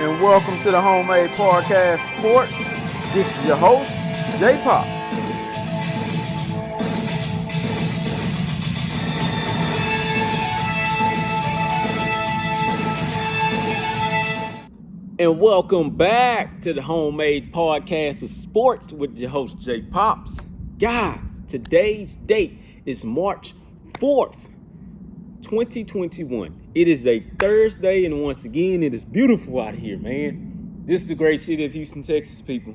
and welcome to the Homemade Podcast Sports. This is your host, J Pops. And welcome back to the Homemade Podcast of Sports with your host, J Pops. Guys, today's date is March 4th, 2021. It is a Thursday, and once again, it is beautiful out here, man. This is the great city of Houston, Texas, people.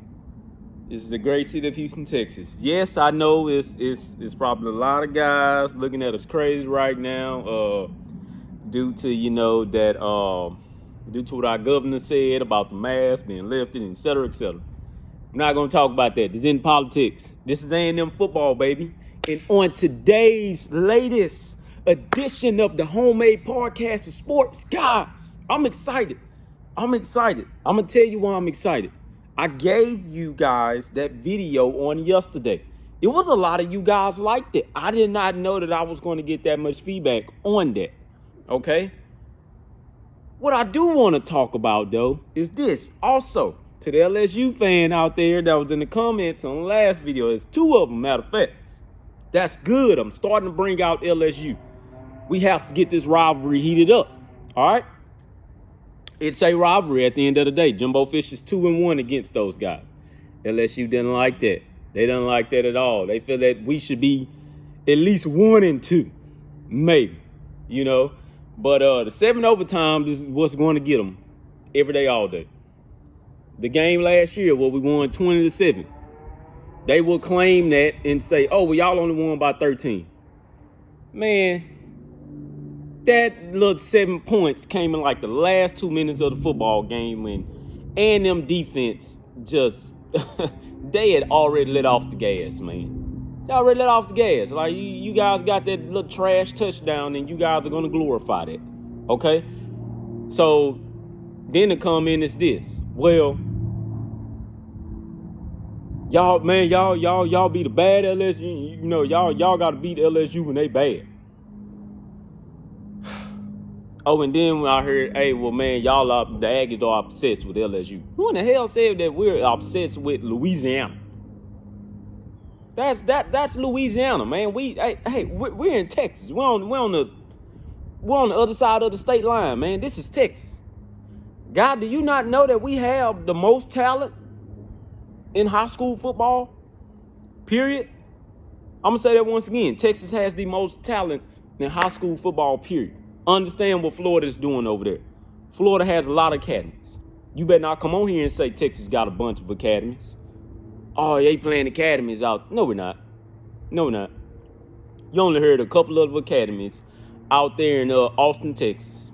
This is the great city of Houston, Texas. Yes, I know it's probably a lot of guys looking at us crazy right now, due to due to what our governor said about the mask being lifted, et cetera, et cetera. I'm not going to talk about that. This isn't politics. This is A&M football, baby. And on today's latest edition of the Homemade Podcast of Sports, guys, I'm excited. I'm going to tell you why I'm excited. I gave you guys that video on yesterday. It was a lot of you guys liked it. I did not know that I was going to get that much feedback on that. Okay? What I do want to talk about, though, is this. Also, to the LSU fan out there that was in the comments on the last video, there's two of them, matter of fact. That's good. I'm starting to bring out LSU. We have to get this rivalry heated up. All right? It's a rivalry at the end of the day. Jumbo Fish is 2-1 against those guys. LSU didn't like that. They didn't like that at all. They feel that we should be at least 1-2, maybe, you know. But the 7 overtime is what's going to get them every day, all day. The game last year, where we won 20-7, they will claim that and say, "Oh, well, y'all only won by 13." Man, that little 7 points came in like the last 2 minutes of the football game when A&M defense just they had already let off the gas, man. They already let off the gas. Like, you guys got that little trash touchdown, and you guys are going to glorify that. Okay? So, then the comment is this. Well, y'all be the bad LSU. You know, y'all got to beat LSU when they bad. Oh, and then when I heard, hey, well, man, the Aggies are obsessed with LSU. Who in the hell said that we're obsessed with Louisiana? That's Louisiana, man. We're in Texas. We're on the other side of the state line, man. This is Texas. God, do you not know that we have the most talent in high school football? Period. I'm gonna say that once again. Texas has the most talent in high school football. Period. Understand what Florida is doing over there. Florida has a lot of academies. You better not come on here and say Texas got a bunch of academies. Oh, they playing academies out. No, we're not. You only heard a couple of academies out there in Austin, Texas.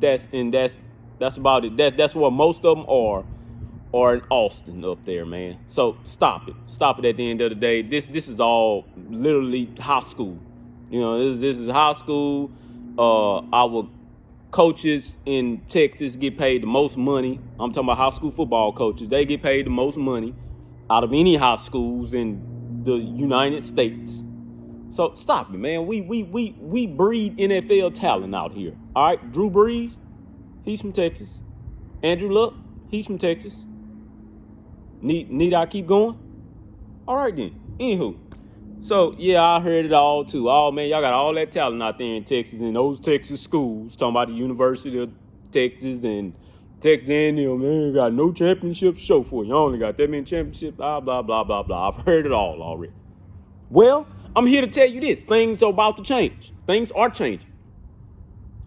That's about it. That's where most of them are in Austin up there, man. So stop it. Stop it at the end of the day. This is all literally high school. You know, this is high school. Our coaches in Texas get paid the most money. I'm talking about high school football coaches. They get paid the most money out of any high schools in the United States. So stop it, man. We breed NFL talent out here. All right, Drew Brees, he's from Texas. Andrew Luck, he's from Texas. Need I keep going? All right then. Anywho. So, yeah, I heard it all, too. Oh, man, y'all got all that talent out there in Texas, in those Texas schools. Talking about the University of Texas and Texas A&M. Man, you got no championship to show for you. You only got that many championships, blah, blah, blah, blah, blah. I've heard it all already. Well, I'm here to tell you this. Things are about to change. Things are changing.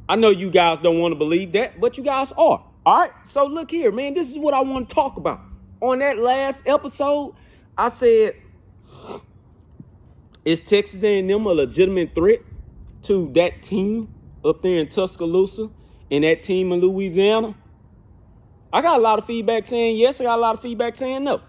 I know you guys don't want to believe that, but you guys are. All right? So, look here, man. This is what I want to talk about. On that last episode, I said, is Texas A&M a legitimate threat to that team up there in Tuscaloosa and that team in Louisiana? I got a lot of feedback saying yes. I got a lot of feedback saying no.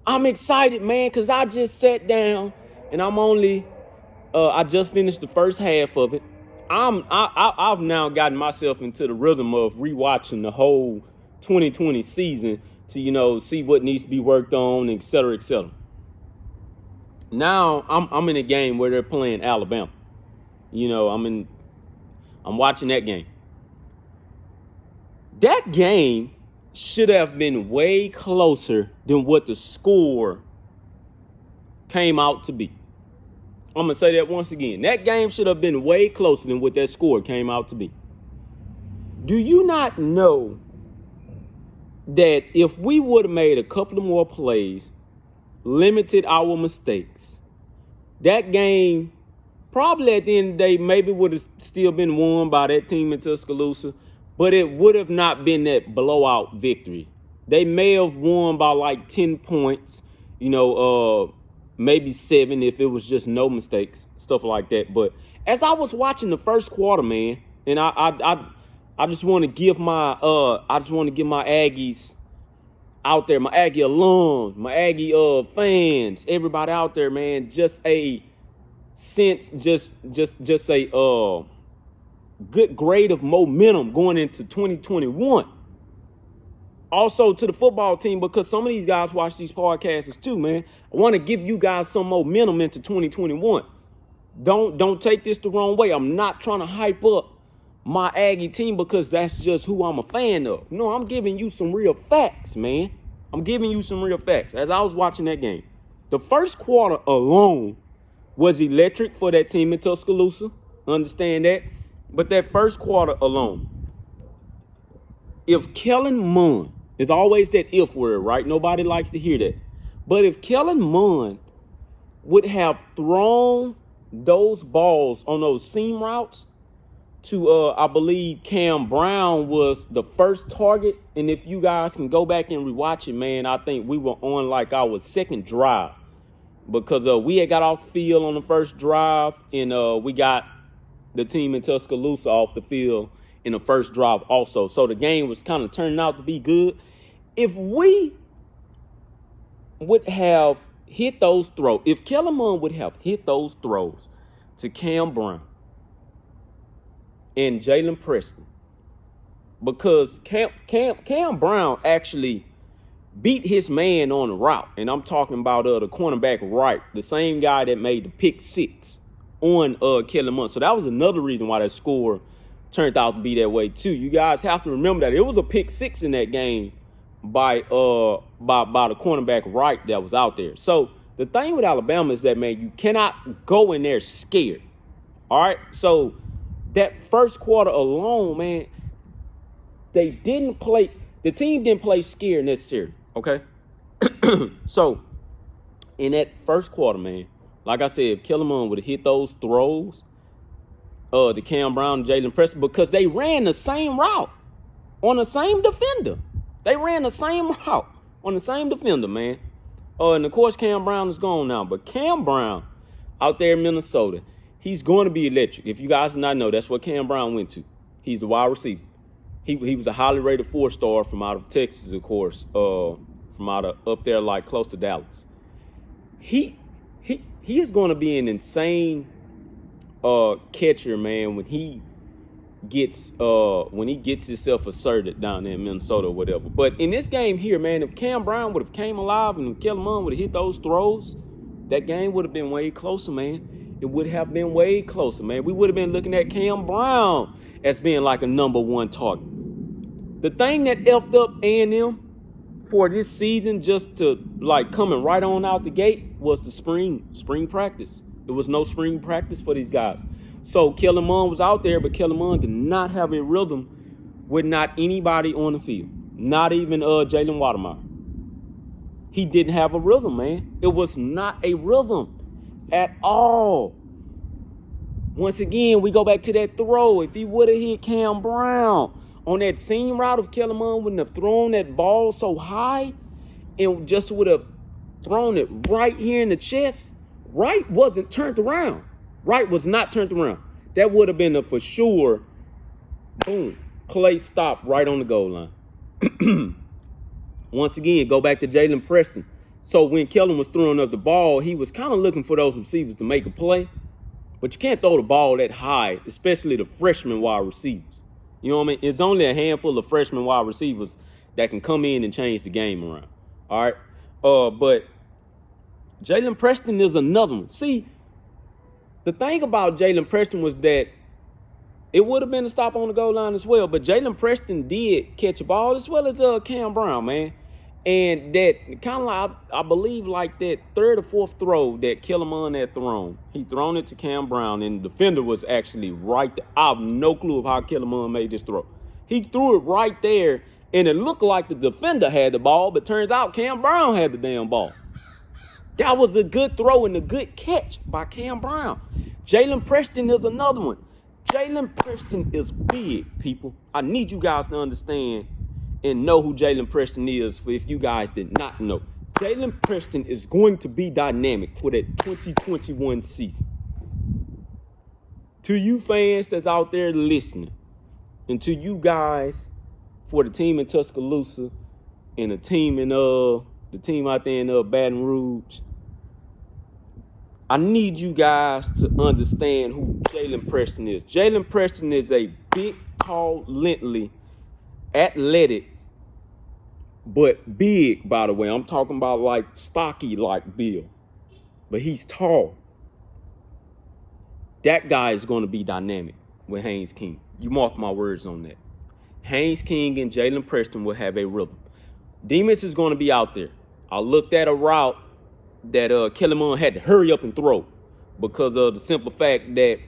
I'm excited, man, because I just sat down and I just finished the first half of it. I've now gotten myself into the rhythm of rewatching the whole 2020 season to, see what needs to be worked on, et cetera, et cetera. Now I'm in a game where they're playing Alabama. I'm watching that game. That game should have been way closer than what the score came out to be. I'm going to say that once again. That game should have been way closer than what that score came out to be. Do you not know that if we would have made a couple of more plays, limited our mistakes, that game probably at the end of the day maybe would have still been won by that team in Tuscaloosa, but it would have not been that blowout victory. They may have won by like 10 points, maybe 7 if it was just no mistakes, stuff like that. But as I was watching the first quarter, man, and I just want to give my Aggies out there, my Aggie alums, my Aggie fans, everybody out there, man, just a sense, just a good grade of momentum going into 2021. Also to the football team, because some of these guys watch these podcasts too, man. I want to give you guys some momentum into 2021. Don't take this the wrong way. I'm not trying to hype up my Aggie team because that's just who I'm a fan of. No, I'm giving you some real facts, man. I'm giving you some real facts. As I was watching that game, the first quarter alone was electric for that team in Tuscaloosa. Understand that? But that first quarter alone, if Kellen Mond, there's always that if word, right? Nobody likes to hear that. But if Kellen Mond would have thrown those balls on those seam routes to, I believe Cam Brown was the first target. And if you guys can go back and rewatch it, man, I think we were on like our second drive because we had got off the field on the first drive and we got the team in Tuscaloosa off the field in the first drive also. So the game was kind of turning out to be good. If we would have hit those throws, if Kellerman would have hit those throws to Cam Brown and Jalen Preston, because Cam Brown actually beat his man on the route, and I'm talking about the cornerback right, the same guy that made the pick 6 on Kellerman. So that was another reason why that score turned out to be that way too. You guys have to remember that it was a pick 6 in that game by the cornerback right that was out there. So the thing with Alabama is that, man, you cannot go in there scared. All right. So that first quarter alone, man, the team didn't play scared necessarily. Okay. So in that first quarter, man, like I said, if Kellerman would have hit those throws to Cam Brown and Jalen Preston, because they ran the same route on the same defender. They ran the same route on the same defender, man. And, of course, Cam Brown is gone now. But Cam Brown out there in Minnesota, he's going to be electric. If you guys do not know, that's what Cam Brown went to. He's the wide receiver. He was a highly rated 4-star from out of Texas, of course, from out of up there like close to Dallas. He is going to be an insane catcher, man, when he gets himself asserted down there in Minnesota or whatever. But in this game here, man, if Cam Brown would have came alive and Kellerman would have hit those throws, that game would have been way closer, man. It would have been way closer, man. We would have been looking at Cam Brown as being like a number 1 target. The thing that effed up A&M for this season, just to like coming right on out the gate, was the spring practice. There was no spring practice for these guys. So Kellerman was out there, but Kellerman did not have a rhythm with not anybody on the field. Not even Jalen Watermeyer. He didn't have a rhythm, man. It was not a rhythm at all. Once again, we go back to that throw. If he would have hit Cam Brown on that seam route, if Kellerman wouldn't have thrown that ball so high and just would have thrown it right here in the chest, Wright wasn't turned around. Wright was not turned around. That would have been a for sure, boom, play stop right on the goal line. Once again, go back to Jalen Preston. So when Kellen was throwing up the ball, he was kind of looking for those receivers to make a play. But you can't throw the ball that high, especially the freshman wide receivers. You know what I mean? It's only a handful of freshman wide receivers that can come in and change the game around. All right? But Jalen Preston is another one. See, the thing about Jalen Preston was that It would have been a stop on the goal line as well, but Jalen Preston did catch a ball as well as Cam Brown, man. And that kind of like, I believe like that third or fourth throw that Kellerman had thrown, he thrown it to Cam Brown, and the defender was actually right there. I have no clue of how Kellerman made this throw. He threw it right there, and it looked like the defender had the ball, but turns out Cam Brown had the damn ball. That was a good throw and a good catch by Cam Brown. Jalen Preston is another one. Jalen Preston is big, people. I need you guys to understand and know who Jalen Preston is for if you guys did not know. Jalen Preston is going to be dynamic for that 2021 season. To you fans that's out there listening, and to you guys for the team in Tuscaloosa and the team out there in Baton Rouge, I need you guys to understand who Jalen Preston is. Jalen Preston is a big, tall, lengthy, athletic, but big, by the way. I'm talking about like stocky like Bill, but he's tall. That guy is going to be dynamic with Haynes King. You mark my words on that. Haynes King and Jalen Preston will have a rhythm. Demus is going to be out there. I looked at a route that Kellerman had to hurry up and throw because of the simple fact that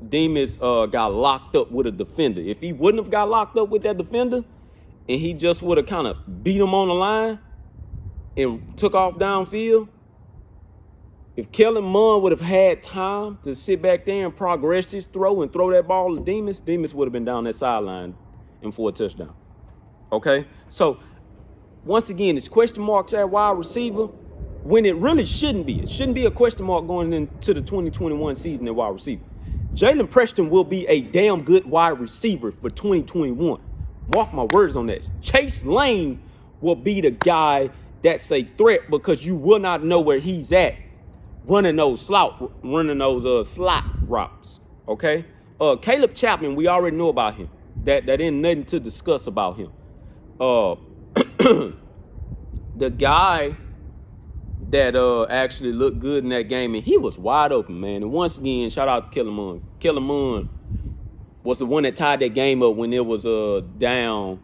Demus got locked up with a defender. If he wouldn't have got locked up with that defender and he just would have kind of beat him on the line and took off downfield, if Kellerman would have had time to sit back there and progress his throw and throw that ball to Demus, Demus would have been down that sideline and for a touchdown. Okay? So, once again, it's question marks at wide receiver when it really shouldn't be. It shouldn't be a question mark going into the 2021 season at wide receiver. Jalen Preston will be a damn good wide receiver for 2021. Mark my words on that. Chase Lane will be the guy that's a threat because you will not know where he's at running those slot routes. Okay? Caleb Chapman, we already know about him. That ain't nothing to discuss about him. The guy that actually looked good in that game, and he was wide open, man. And once again, shout out to Kellerman. Kellerman was the one that tied that game up when it was down.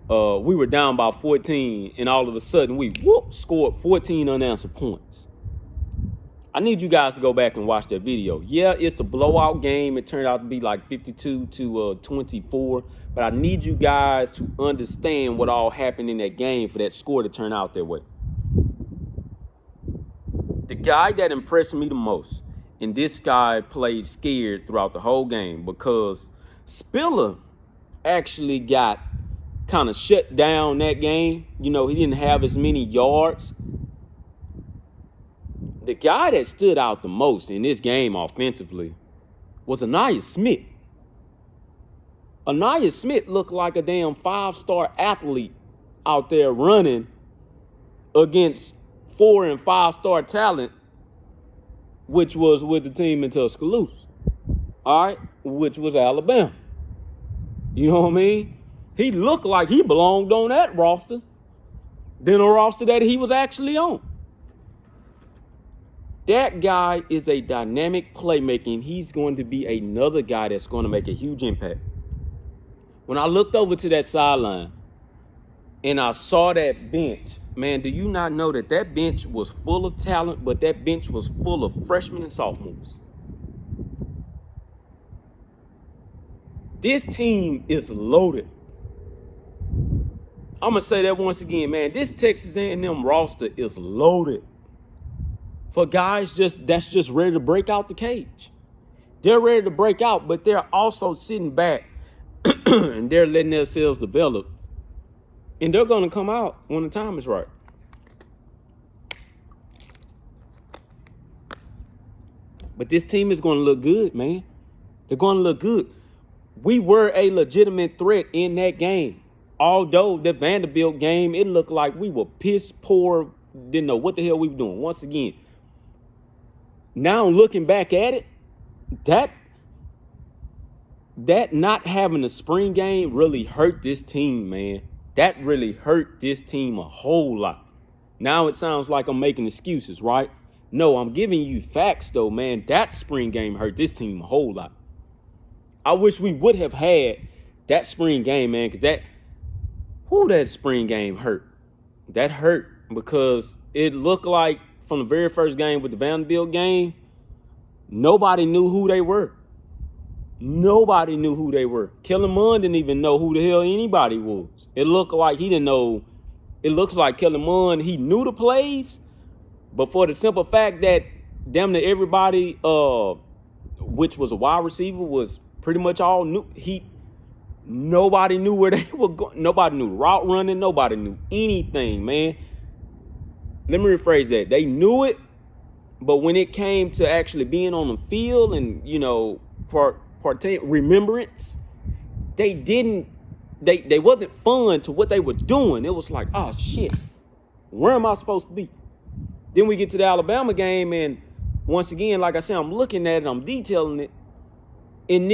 We were down by 14, and all of a sudden we scored 14 unanswered points. I need you guys to go back and watch that video. Yeah, it's a blowout game. It turned out to be like 52 to 24. But I need you guys to understand what all happened in that game for that score to turn out that way. The guy that impressed me the most, and this guy played scared throughout the whole game because Spiller actually got kind of shut down that game. You know, he didn't have as many yards. The guy that stood out the most in this game offensively was Anaya Smith. Anaya Smith looked like a damn 5-star athlete out there running against 4- and 5-star talent, which was with the team in Tuscaloosa, all right, which was Alabama. You know what I mean? He looked like he belonged on that roster than a roster that he was actually on. That guy is a dynamic playmaker, and he's going to be another guy that's going to make a huge impact. When I looked over to that sideline and I saw that bench, man, do you not know that that bench was full of talent, but that bench was full of freshmen and sophomores? This team is loaded. I'm going to say that once again, man. This Texas A&M roster is loaded for guys that's just ready to break out the cage. They're ready to break out, but they're also sitting back and they're letting themselves develop. And they're going to come out when the time is right. But this team is going to look good, man. They're going to look good. We were a legitimate threat in that game. Although the Vanderbilt game, it looked like we were piss poor, didn't know what the hell we were doing. Once again, now looking back at it, that not having a spring game really hurt this team, man. That really hurt this team a whole lot. Now it sounds like I'm making excuses, right? No, I'm giving you facts, though, man. That spring game hurt this team a whole lot. I wish we would have had that spring game, man, because that spring game hurt. That hurt because it looked like from the very first game with the Vanderbilt game, nobody knew who they were. Nobody knew who they were. Kellen Mond didn't even know who the hell anybody was. It looked like he didn't know. It looks like Kellen Mond, he knew the plays, but for the simple fact that damn near everybody, which was a wide receiver, was pretty much all new. Nobody knew where they were going. Nobody knew route running. Nobody knew anything, man. Let me rephrase that. They knew it, but when it came to actually being on the field and, you know, remembrance, they didn't. They wasn't fun to what they were doing. It was like, oh shit, where am I supposed to be? Then we get to the Alabama game, and once again, like I said, I'm looking at it, I'm detailing it, and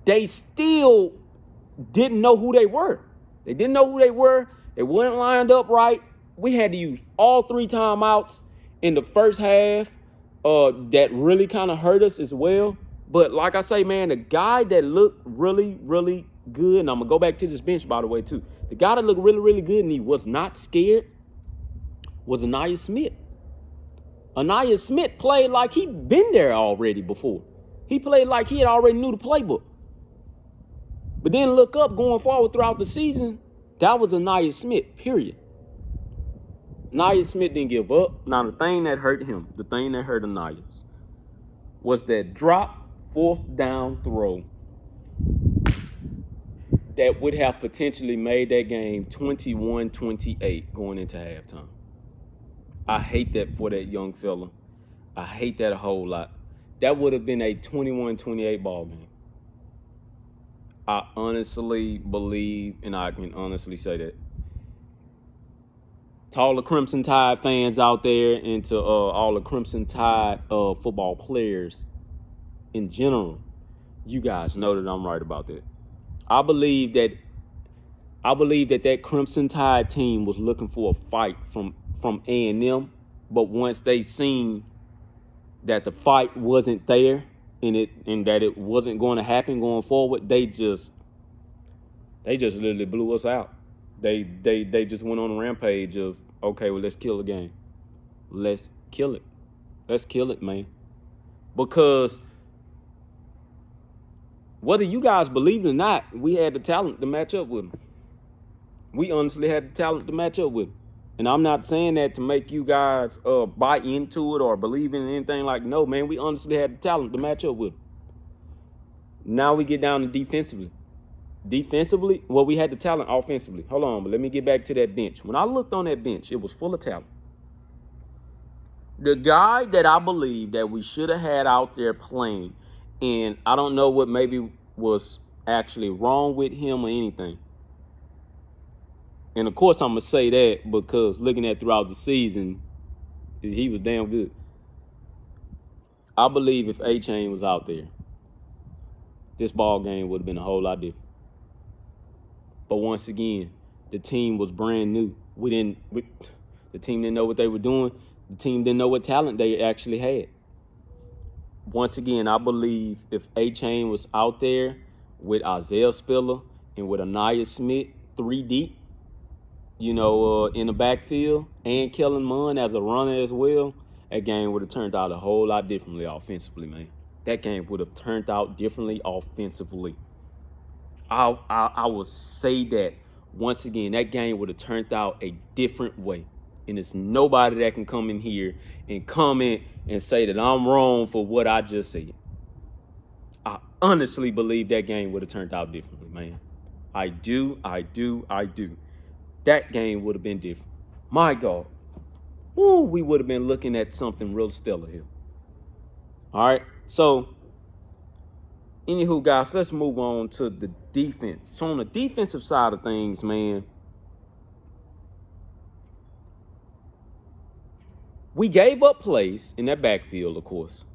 they still didn't know who they were. They didn't know who they were. They weren't lined up right. We had to use all 3 timeouts in the first half. That really kind of hurt us as well. But like I say, man, the guy that looked really, really good, and I'm going to go back to this bench, by the way, too. The guy that looked really, really good and he was not scared was Anaya Smith. Anaya Smith played like he'd been there already before. He played like he had already knew the playbook. But then look up going forward throughout the season, that was Anaya Smith, period. Anaya Smith didn't give up. Now, the thing that hurt him, the thing that hurt Anaya's, was that drop 4th down throw that would have potentially made that game 21-28 going into halftime. I hate that for that young fella. I hate that a whole lot. That would have been a 21-28 ball game. I honestly believe, and I can honestly say that, to all the Crimson Tide fans out there and to all the Crimson Tide football players in general, you guys know that I'm right about that. I believe that that Crimson Tide team was looking for a fight from A&M, but once they seen that the fight wasn't there and that it wasn't going to happen going forward, they just literally blew us out. They just went on a rampage of, okay, well, let's kill the game. Let's kill it. Let's kill it, man. Because whether you guys believe it or not, we had the talent to match up with them. We honestly had the talent to match up with them. And I'm not saying that to make you guys buy into it or believe in anything like, no, man, we honestly had the talent to match up with them. Now we get down to defensively. Defensively, well, we had the talent offensively. Hold on, but let me get back to that bench. When I looked on that bench, it was full of talent. The guy that I believe that we should have had out there playing, and I don't know what maybe was actually wrong with him or anything. And, of course, I'm going to say that because looking at throughout the season, he was damn good. I believe if A-Chain was out there, this ball game would have been a whole lot different. But once again, the team was brand new. The team didn't know what they were doing. The team didn't know what talent they actually had. Once again, I believe if A-Chain was out there with Isaiah Spiller and with Anaya Smith 3 deep, in the backfield, and Kellen Mond as a runner as well, that game would have turned out a whole lot differently offensively, man. That game would have turned out differently offensively. I will say that once again, that game would have turned out a different way. And it's nobody that can come in here and comment and say that I'm wrong for what I just said. I honestly believe that game would have turned out differently, man. I do. That game would have been different. My God. Woo, we would have been looking at something real stellar here. All right. So, anywho, guys, let's move on to the defense. So, on the defensive side of things, man, we gave up plays in that backfield, of course.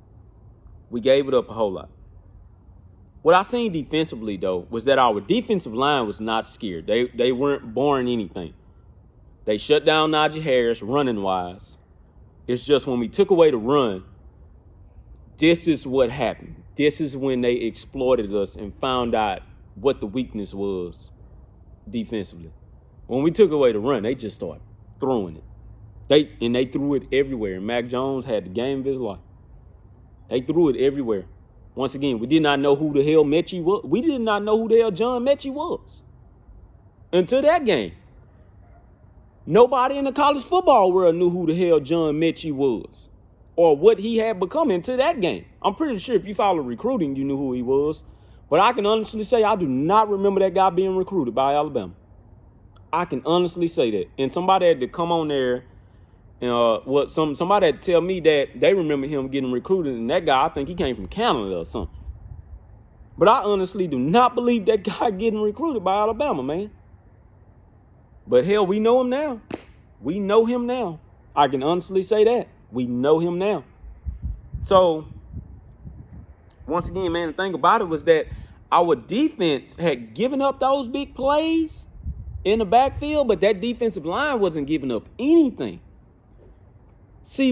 We gave it up a whole lot. What I seen defensively, though, was that our defensive line was not scared. They weren't barring anything. They shut down Najee Harris running-wise. It's just when we took away the run, this is what happened. This is when they exploited us and found out what the weakness was defensively. When we took away the run, they just started throwing it. They threw it everywhere. And Mac Jones had the game of his life. They threw it everywhere. Once again, we did not know who the hell Mechie was. We did not know who the hell John Mechie was until that game. Nobody in the college football world knew who the hell John Mechie was or what he had become until that game. I'm pretty sure if you follow recruiting, you knew who he was. But I can honestly say I do not remember that guy being recruited by Alabama. I can honestly say that. And somebody had to come on there and somebody had to tell me that they remember him getting recruited, and that guy, I think he came from Canada or something. But I honestly do not believe that guy getting recruited by Alabama, man. But hell, we know him now. We know him now. I can honestly say that. We know him now. So, once again, man, the thing about it was that our defense had given up those big plays in the backfield, but that defensive line wasn't giving up anything. See,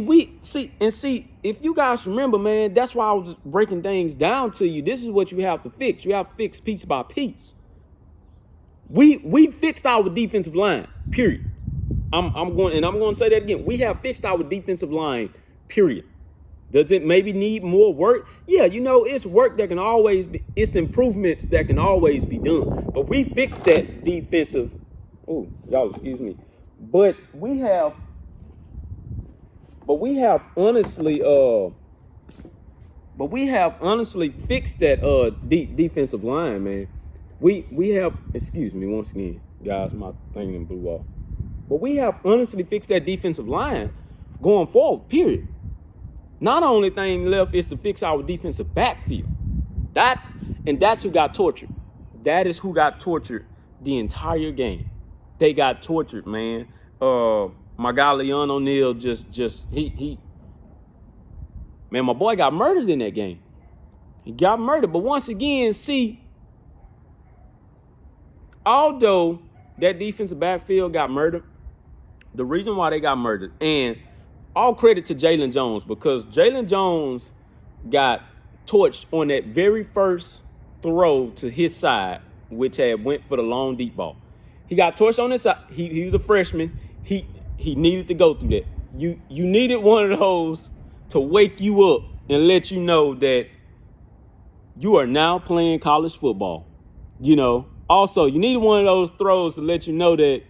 if you guys remember, man, that's why I was breaking things down to you. This is what you have to fix. You have to fix piece by piece. We fixed our defensive line, period. I'm going to say that again. We have fixed our defensive line, period. Does it maybe need more work? Yeah, it's work that can always be, it's improvements that can always be done. But we fixed that defensive, y'all excuse me. But we have honestly fixed that defensive line, man. We have, excuse me once again, guys, my thing blew off. But we have honestly fixed that defensive line going forward, period. Now the only thing left is to fix our defensive backfield. That's who got tortured. That is who got tortured the entire game. They got tortured, man. My guy Leon O'Neal man, my boy got murdered in that game. He got murdered. But once again, see, although that defensive backfield got murdered, the reason why they got murdered, and all credit to Jalen Jones, because Jalen Jones got torched on that very first throw to his side, which had went for the long deep ball. He got torched on his side. He was a freshman. He needed to go through that. You needed one of those to wake you up and let you know that you are now playing college football. Also, you needed one of those throws to let you know that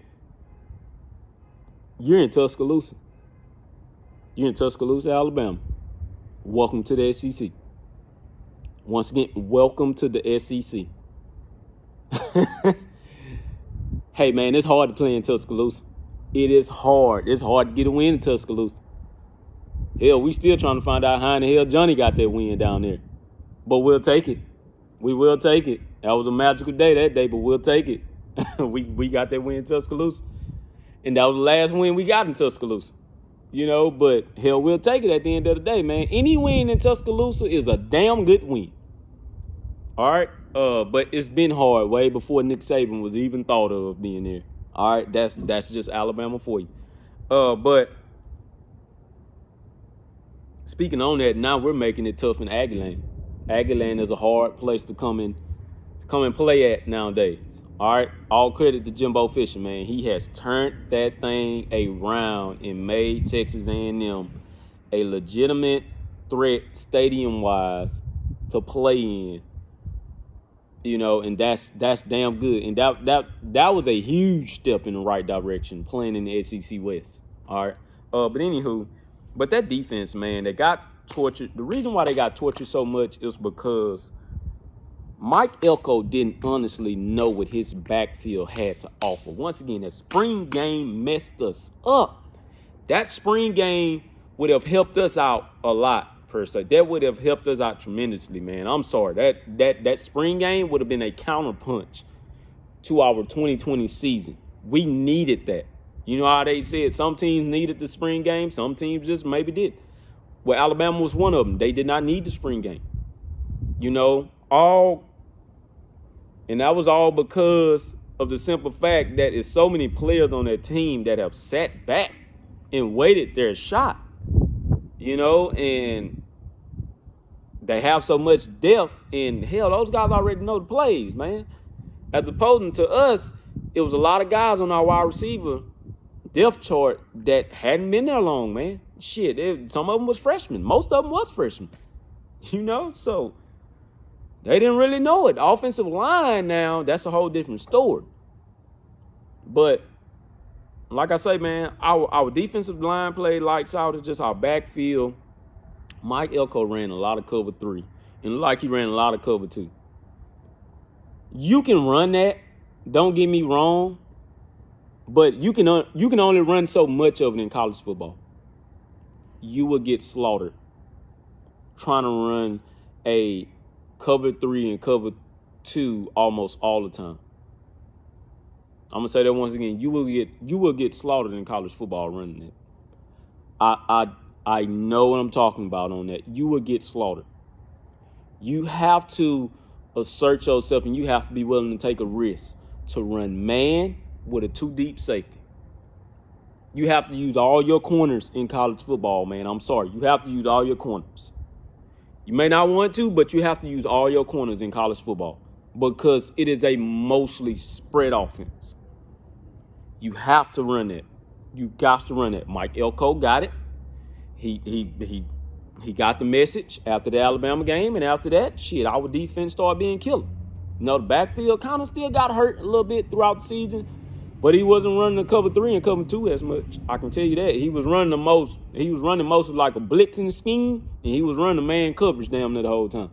you're in Tuscaloosa. You're in Tuscaloosa, Alabama. Welcome to the SEC. Once again, welcome to the SEC. Hey, man, it's hard to play in Tuscaloosa. It is hard. It's hard to get a win in Tuscaloosa. Hell, we still trying to find out how in the hell Johnny got that win down there. But we'll take it. We will take it. That was a magical day that day, but we'll take it. we got that win in Tuscaloosa. And that was the last win we got in Tuscaloosa. But hell, we'll take it at the end of the day, man. Any win in Tuscaloosa is a damn good win. All right? But it's been hard way before Nick Saban was even thought of being there. All right? That's just Alabama for you. But speaking on that, now we're making it tough in Aggieland. Aggieland is a hard place to come and play at nowadays. All right, all credit to Jimbo Fisher, man. He has turned that thing around and made Texas A&M a legitimate threat stadium-wise to play in. And that's damn good. And that was a huge step in the right direction, playing in the SEC West. All right, but that defense, man, they got tortured. The reason why they got tortured so much is because Mike Elko didn't honestly know what his backfield had to offer. Once again, that spring game messed us up. That spring game would have helped us out a lot, per se. That would have helped us out tremendously, man. I'm sorry. That spring game would have been a counterpunch to our 2020 season. We needed that. You know how they said some teams needed the spring game, some teams just maybe did. Well, Alabama was one of them. They did not need the spring game. And that was all because of the simple fact that it's so many players on that team that have sat back and waited their shot, and They have so much depth, and hell, those guys already know the plays, man. As opposed to us, it was a lot of guys on our wide receiver depth chart that hadn't been there long, man. Shit, some of them was freshmen. Most of them was freshmen. So they didn't really know it. The offensive line now, that's a whole different story. But like I say, man, our defensive line played lights out. It's just our backfield. Mike Elko ran a lot of cover 3, and like he ran a lot of cover 2. You can run that, don't get me wrong, but you can only run so much of it in college football. You will get slaughtered trying to run a cover 3 and cover 2 almost all the time. I'm gonna say that once again. You will get slaughtered in college football running it. I know what I'm talking about on that. You will get slaughtered. You have to assert yourself, and you have to be willing to take a risk to run man with a 2-deep safety. You have to use all your corners in college football, man. I'm sorry. You have to use all your corners. You may not want to, but you have to use all your corners in college football because it is a mostly spread offense. You have to run it. You got to run it. Mike Elko got it. He got the message after the Alabama game, and after that, our defense started being killer. The backfield kind of still got hurt a little bit throughout the season, but he wasn't running the cover 3 and cover 2 as much. I can tell you that. He was running most of like a blitzing scheme, and he was running man coverage damn near the whole time.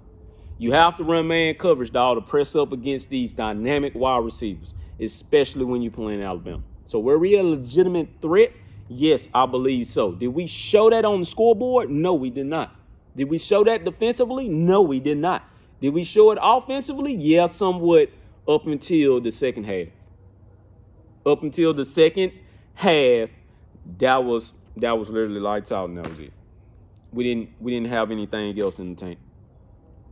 You have to run man coverage, dog, to press up against these dynamic wide receivers, especially when you're playing Alabama. So were we a legitimate threat? Yes, I believe so. Did we show that on the scoreboard? No, we did not. Did we show that defensively? No, we did not. Did we show it offensively? Yeah, somewhat up until the second half. Up until the second half, that was literally lights out, and that was it. We didn't have anything else in the tank.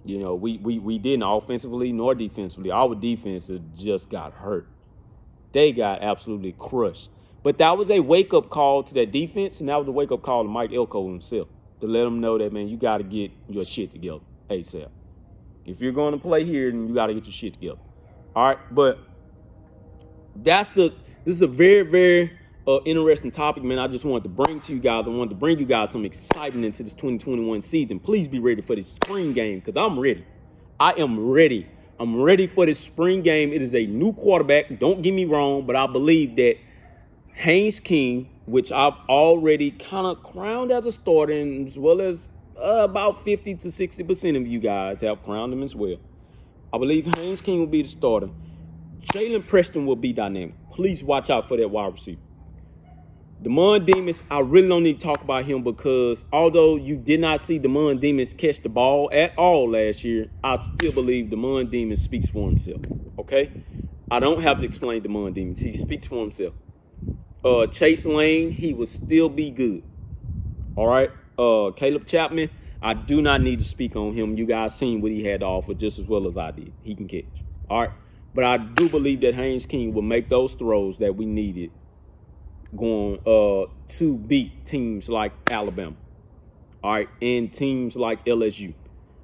We didn't offensively nor defensively. Our defense just got hurt. They got absolutely crushed. But that was a wake-up call to that defense, and that was a wake-up call to Mike Elko himself to let him know that, man, you got to get your shit together ASAP. If you're going to play here, then you got to get your shit together. All right, but this is a very, very interesting topic, man. I just wanted to bring to you guys. I wanted to bring you guys some excitement into this 2021 season. Please be ready for this spring game because I'm ready. I am ready. I'm ready for this spring game. It is a new quarterback. Don't get me wrong, but I believe that Haynes King, which I've already kind of crowned as a starter, as well as about 50 to 60% of you guys have crowned him as well. I believe Haynes King will be the starter. Jalen Preston will be dynamic. Please watch out for that wide receiver. Damon Demas, I really don't need to talk about him because although you did not see Damon Demas catch the ball at all last year, I still believe Damon Demas speaks for himself, okay? I don't have to explain Damon Demas. He speaks for himself. Chase Lane, he will still be good, all right? Caleb Chapman, I do not need to speak on him. You guys seen what he had to offer just as well as I did. He can catch, all right? But I do believe that Haynes King will make those throws that we needed going to beat teams like Alabama, all right, and teams like LSU.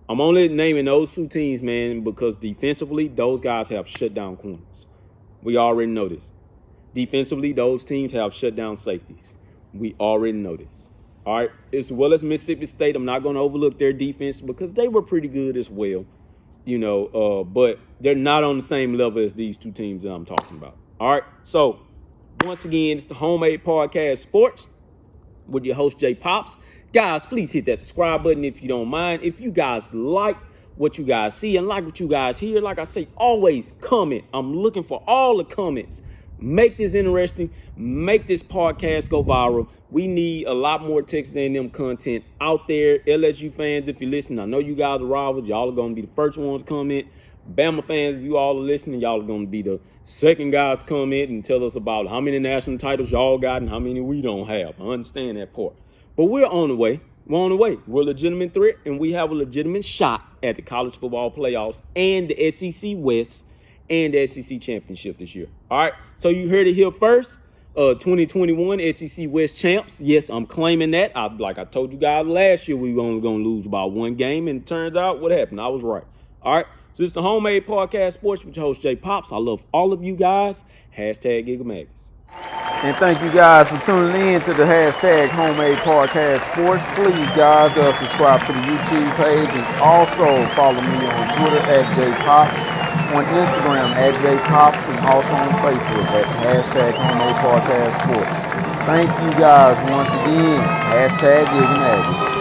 I'm only naming those two teams, man, because defensively, those guys have shut down corners. We already know this. Defensively, those teams have shut down safeties. We already know this, all right? As well as Mississippi State, I'm not going to overlook their defense because they were pretty good as well, but they're not on the same level as these two teams that I'm talking about, all right? So, once again, it's the Homemade Podcast Sports with your host, Jay Pops. Guys, please hit that subscribe button if you don't mind. If you guys like what you guys see and like what you guys hear, like I say, always comment. I'm looking for all the comments. Make this interesting. Make this podcast go viral. We need a lot more Texas A&M content out there. LSU fans, if you're listening, I know you guys are rivals. Y'all are going to be the first ones to comment. Bama fans, if you all are listening, y'all are going to be the second guys comment and tell us about how many national titles y'all got and how many we don't have. I understand that part. But we're on the way. We're on the way. We're a legitimate threat, and we have a legitimate shot at the college football playoffs and the SEC West and the SEC championship this year. All right? So you heard it here first. 2021 SEC West champs. Yes, I'm claiming that. Like I told you guys last year, we were only going to lose about one game, and it turns out what happened. I was right. All right. So it's the Homemade Podcast Sports with your host, Jay Pops. I love all of you guys. Hashtag Gigamaggots. And thank you guys for tuning in to the hashtag Homemade Podcast Sports. Please, guys, subscribe to the YouTube page and also follow me on Twitter at JPops, on Instagram at JPops, and also on Facebook at hashtag Homemade Podcast Sports. Thank you guys once again. Hashtag Gigamaggots.